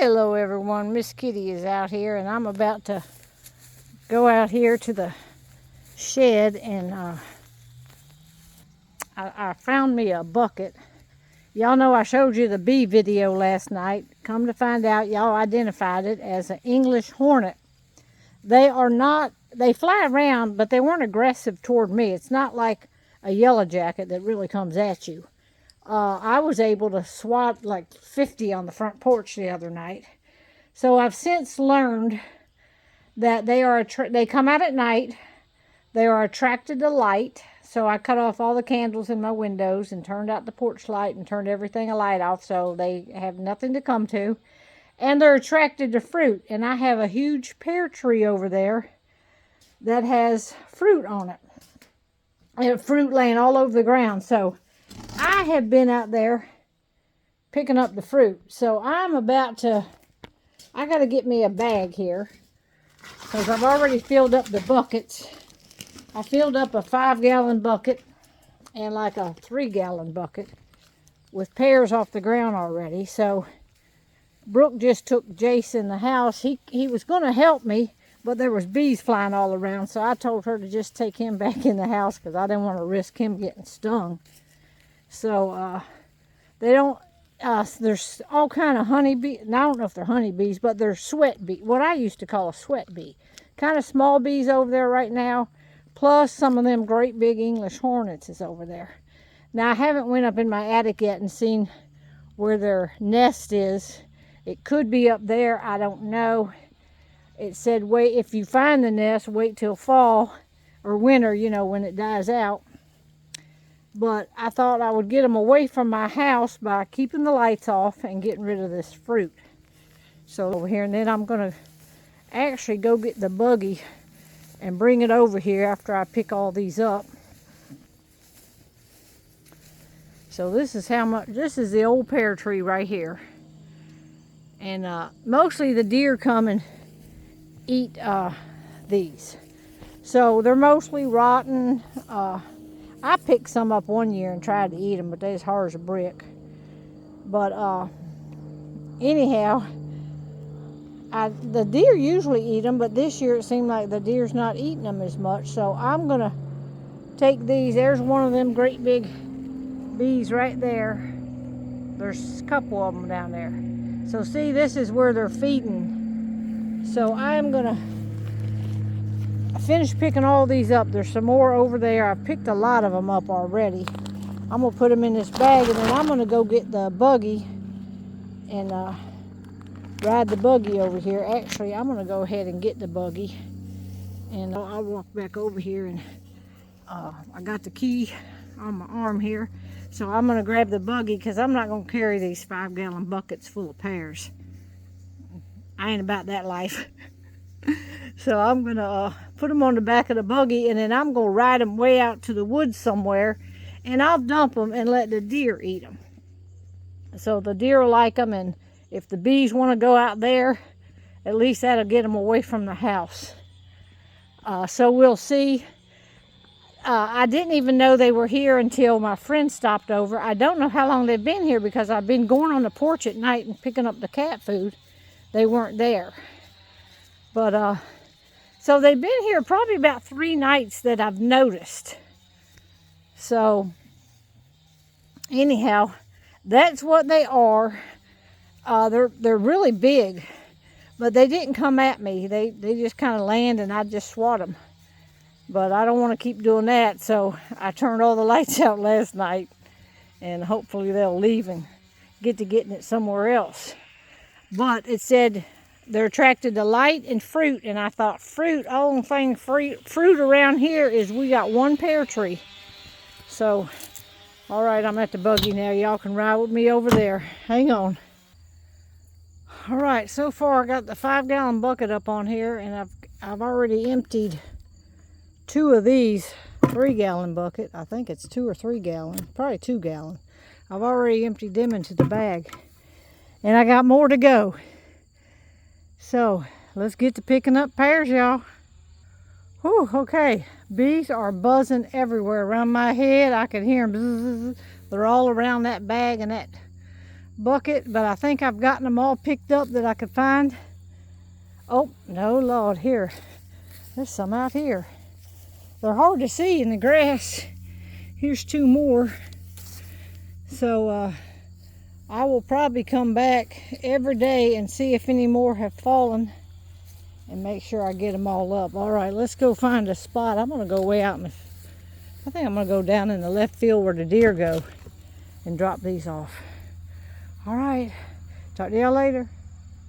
Hello everyone, Miss Kitty is out here and I'm about to go out here to the shed and I found me a bucket. Y'all know I showed you the bee video last night. Come to find out, y'all identified it as an English hornet. They fly around, but they weren't aggressive toward me. It's not like a yellow jacket that really comes at you. I was able to swat like 50 on the front porch the other night. So I've since learned that they come out at night. They are attracted to light. So I cut off all the candles in my windows and turned out the porch light and turned everything a light off so they have nothing to come to. And they're attracted to fruit. And I have a huge pear tree over there that has fruit on it. And fruit laying all over the ground. So I have been out there picking up the fruit. So I got to get me a bag here because I've already filled up the buckets. I filled up a 5-gallon bucket and like a 3-gallon bucket with pears off the ground already. So Brooke just took Jace in the house. He was going to help me, but there was bees flying all around. So I told her to just take him back in the house because I didn't want to risk him getting stung. So there's all kind of honeybees. I don't know if they're honeybees, but they're sweat bee. What I used to call a sweat bee. Kind of small bees over there right now. Plus some of them great big English hornets is over there. Now I haven't went up in my attic yet and seen where their nest is. It could be up there. I don't know. It said wait, if you find the nest, wait till fall or winter, you know, when it dies out. But I thought I would get them away from my house by keeping the lights off and getting rid of this fruit. So over here, and then I'm going to actually go get the buggy and bring it over here after I pick all these up. So this is this is the old pear tree right here. And mostly the deer come and eat these. So they're mostly rotten. I picked some up one year and tried to eat them, but they're as hard as a brick. But anyhow, the deer usually eat them, but this year it seemed like the deer's not eating them as much. So I'm going to take these. There's one of them great big bees right there. There's a couple of them down there. So see, this is where they're feeding. So I'm going to finish picking all these up. There's some more over there. I've picked a lot of them up already. I'm going to put them in this bag, and then I'm going to go get the buggy and ride the buggy over here. Actually, I'm going to go ahead and get the buggy, and I'll walk back over here, and I got the key on my arm here, so I'm going to grab the buggy because I'm not going to carry these 5-gallon buckets full of pears. I ain't about that life. So I'm going to put them on the back of the buggy, and then I'm going to ride them way out to the woods somewhere, and I'll dump them and let the deer eat them. So the deer will like them, and if the bees want to go out there, at least that'll get them away from the house. So we'll see. I didn't even know they were here until my friend stopped over. I don't know how long they've been here because I've been going on the porch at night and picking up the cat food. They weren't there. But, so they've been here probably about 3 nights that I've noticed. So, anyhow, that's what they are. They're really big, but they didn't come at me. They just kind of land and I just swat them. But I don't want to keep doing that, so I turned all the lights out last night, and hopefully they'll leave and get to getting it somewhere else. But it said they're attracted to light and fruit, and I thought fruit, only thing fruit around here is we got one pear tree. So, all right, I'm at the buggy now. Y'all can ride with me over there. Hang on. All right, so far I got the 5-gallon bucket up on here, and I've already emptied 2 of these 3-gallon bucket. I think it's 2 or 3 gallon, probably 2 gallon. I've already emptied them into the bag, and I got more to go. So let's get to picking up pears, y'all. Whew, okay, bees are buzzing everywhere around my head. I can hear them. They're all around that bag and that bucket, but I think I've gotten them all picked up that I could find. Oh, no, Lord, here. There's some out here. They're hard to see in the grass. Here's 2 more. So I will probably come back every day and see if any more have fallen and make sure I get them all up. All right, let's go find a spot. I'm gonna go way out in the, I think I'm gonna go down in the left field where the deer go and drop these off. All right, talk to y'all later.